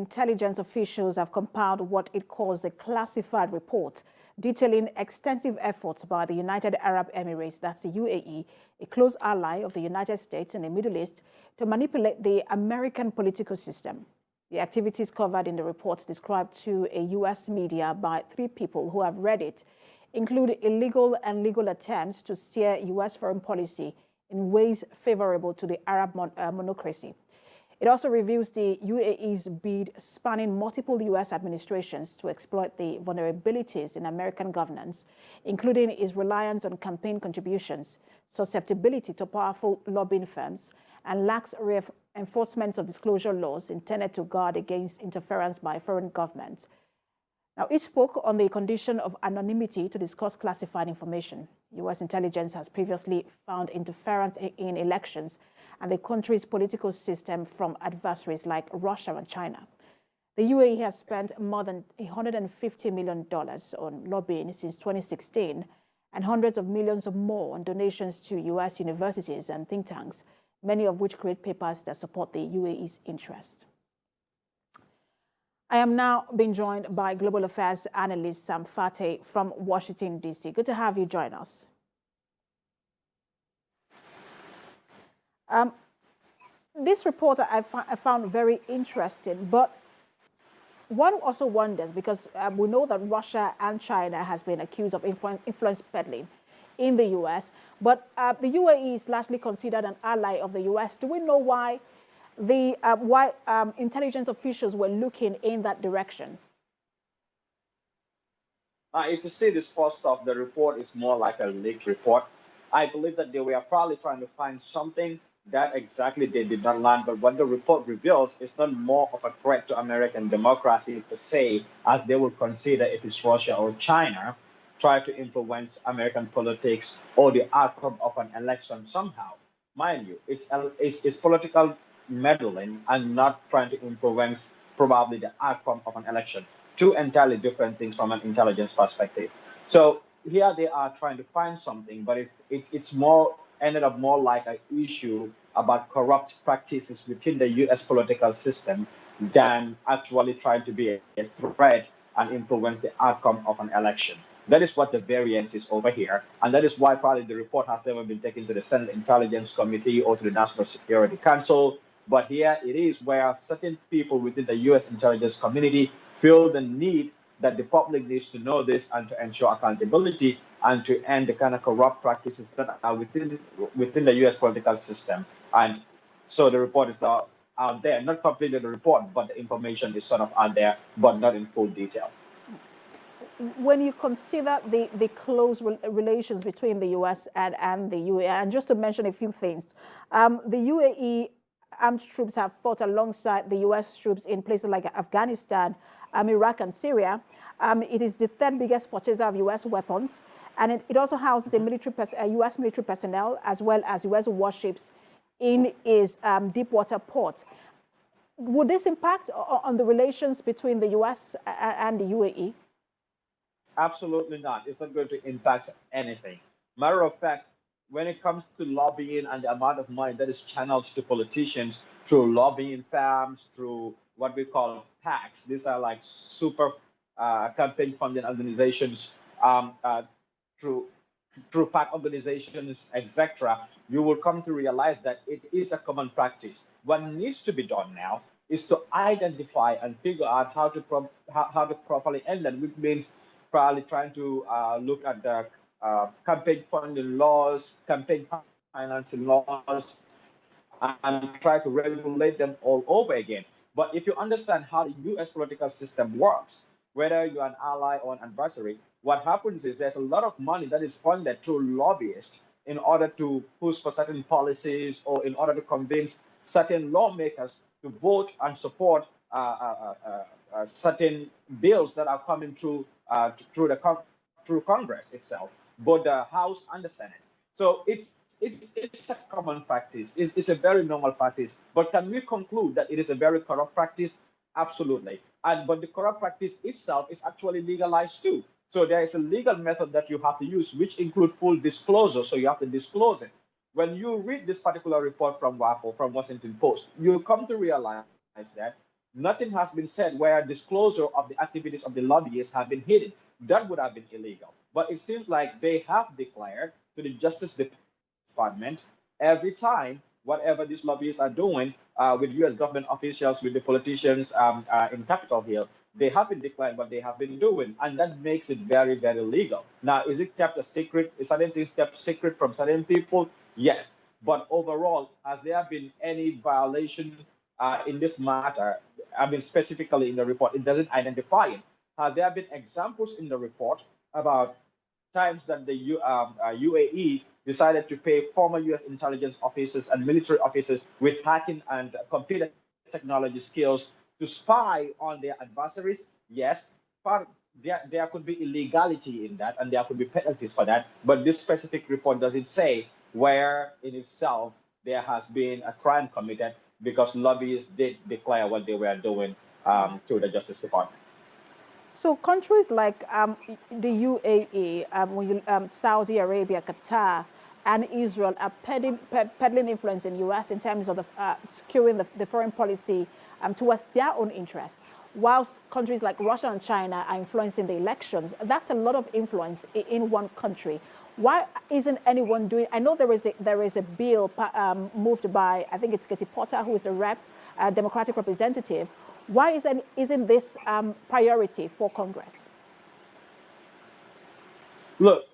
intelligence officials have compiled what it calls a classified report detailing extensive efforts by the United Arab Emirates, that's the UAE, a close ally of the United States in the Middle East, to manipulate the American political system. The activities covered in the report described to a U.S. media by 3 people who have read it include illegal and legal attempts to steer U.S. foreign policy in ways favorable to the Arab monocracy. It also reveals the UAE's bid spanning multiple U.S. administrations to exploit the vulnerabilities in American governance, including its reliance on campaign contributions, susceptibility to powerful lobbying firms, and lax enforcement of disclosure laws intended to guard against interference by foreign governments. Now, each spoke on the condition of anonymity to discuss classified information. U.S. intelligence has previously found interference in elections and the country's political system from adversaries like Russia and China. The UAE has spent more than $150 million on lobbying since 2016 and hundreds of millions more on donations to U.S. universities and think tanks, many of which create papers that support the UAE's interests. I am now being joined by global affairs analyst Sam Fateh from Washington, D.C. Good to have you join us. This report I found very interesting, but one also wonders, because we know that Russia and China has been accused of influence peddling in the U.S., but the UAE is largely considered an ally of the U.S. Do we know why intelligence officials were looking in that direction? If you see this first off, the report is more like a leaked report. I believe that they were probably trying to find something that exactly they did not land, but what the report reveals is not more of a threat to American democracy per se, as they will consider if it's Russia or China try to influence American politics or the outcome of an election somehow. Mind you, it's political meddling and not trying to influence probably the outcome of an election. 2 entirely different things from an intelligence perspective. So here they are trying to find something, but it's more ended up more like an issue about corrupt practices within the U.S. political system than actually trying to be a threat and influence the outcome of an election. That is what the variance is over here, and that is why probably the report has never been taken to the Senate Intelligence Committee or to the National Security Council. But here it is where certain people within the U.S. intelligence community feel the need that the public needs to know this and to ensure accountability and to end the kind of corrupt practices that are within the U.S. political system. And so the report is out there, not completely the report, but the information is sort of out there, but not in full detail. When you consider the close relations between the U.S. and the UAE, and just to mention a few things, the UAE armed troops have fought alongside the U.S. troops in places like Afghanistan, Iraq, and Syria. It is the 3rd biggest purchaser of U.S. weapons, and it also houses a U.S. military personnel as well as U.S. warships in its deepwater port. Would this impact on the relations between the U.S. and the UAE? Absolutely not. It's not going to impact anything. Matter of fact, when it comes to lobbying and the amount of money that is channeled to politicians through lobbying firms, through what we call PACs, these are like super campaign funding organizations, through PAC organizations, etc., you will come to realize that it is a common practice. What needs to be done now is to identify and figure out how to properly end that, which means probably trying to look at the campaign funding laws, campaign financing laws, and try to regulate them all over again. But if you understand how the U.S. political system works, whether you're an ally or an adversary, what happens is there's a lot of money that is funded through lobbyists in order to push for certain policies or in order to convince certain lawmakers to vote and support certain bills that are coming through Congress itself, both the House and the Senate. So it's a common practice. It's a very normal practice. But can we conclude that it is a very corrupt practice? Absolutely. But the corrupt practice itself is actually legalized too. So there is a legal method that you have to use, which includes full disclosure. So you have to disclose it. When you read this particular report from WAFO, from Washington Post, you come to realize that nothing has been said where disclosure of the activities of the lobbyists have been hidden. That would have been illegal. But it seems like they have declared to the Justice Department every time whatever these lobbyists are doing with U.S. government officials, with the politicians in Capitol Hill, they have been declaring what they have been doing, and that makes it very, very legal. Now, is it kept a secret? Is certain things kept secret from certain people? Yes. But overall, has there been any violation in this matter? I mean, specifically in the report, it doesn't identify it. Has there been examples in the report about times that the UAE decided to pay former U.S. intelligence officers and military officers with hacking and computer technology skills to spy on their adversaries? Yes, but there could be illegality in that and there could be penalties for that. But this specific report doesn't say where in itself there has been a crime committed because lobbyists did declare what they were doing to the Justice Department. So countries like the UAE, Saudi Arabia, Qatar, and Israel are peddling influence in U.S. in terms of securing the foreign policy towards their own interests, whilst countries like Russia and China are influencing the elections. That's a lot of influence in one country. Why isn't anyone doing? I know there is a bill moved by, I think it's Katie Potter, who is the Democratic representative. Why isn't this priority for Congress? Look,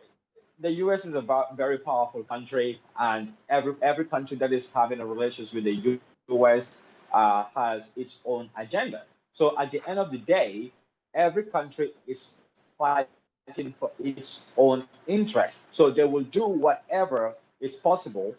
the U.S. is a very powerful country, and every country that is having a relationship with the U.S. Has its own agenda. So at the end of the day, every country is fighting for its own interest. So they will do whatever is possible,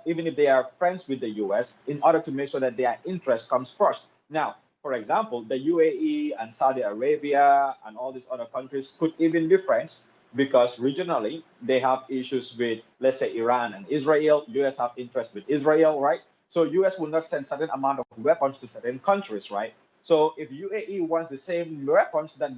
even if they are friends with the U.S., in order to make sure that their interest comes first. Now, for example, the UAE and Saudi Arabia and all these other countries could even be friends because regionally they have issues with, let's say, Iran and Israel. US have interest with Israel, right? So US will not send certain amount of weapons to certain countries, right? So if UAE wants the same weapons that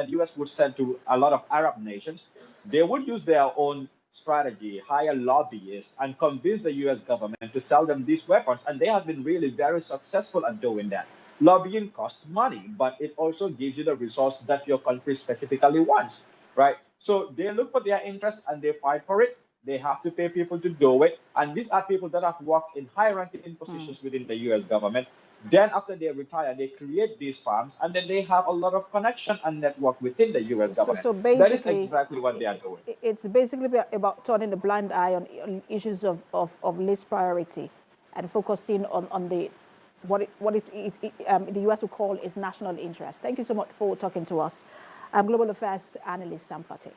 US would send to a lot of Arab nations, they would use their own strategy, hire lobbyists, and convince the US government to sell them these weapons. And they have been really very successful at doing that. Lobbying costs money, but it also gives you the resource that your country specifically wants, right? So they look for their interest and they fight for it. They have to pay people to do it. And these are people that have worked in high-ranking positions within the US government. Then after they retire, they create these farms, and then they have a lot of connection and network within the US government. So basically, that is exactly what they are doing. It's basically about turning the blind eye on issues of least priority and focusing on the the US would call its national interest. Thank you so much for talking to us. Global Affairs Analyst Sam Fateh.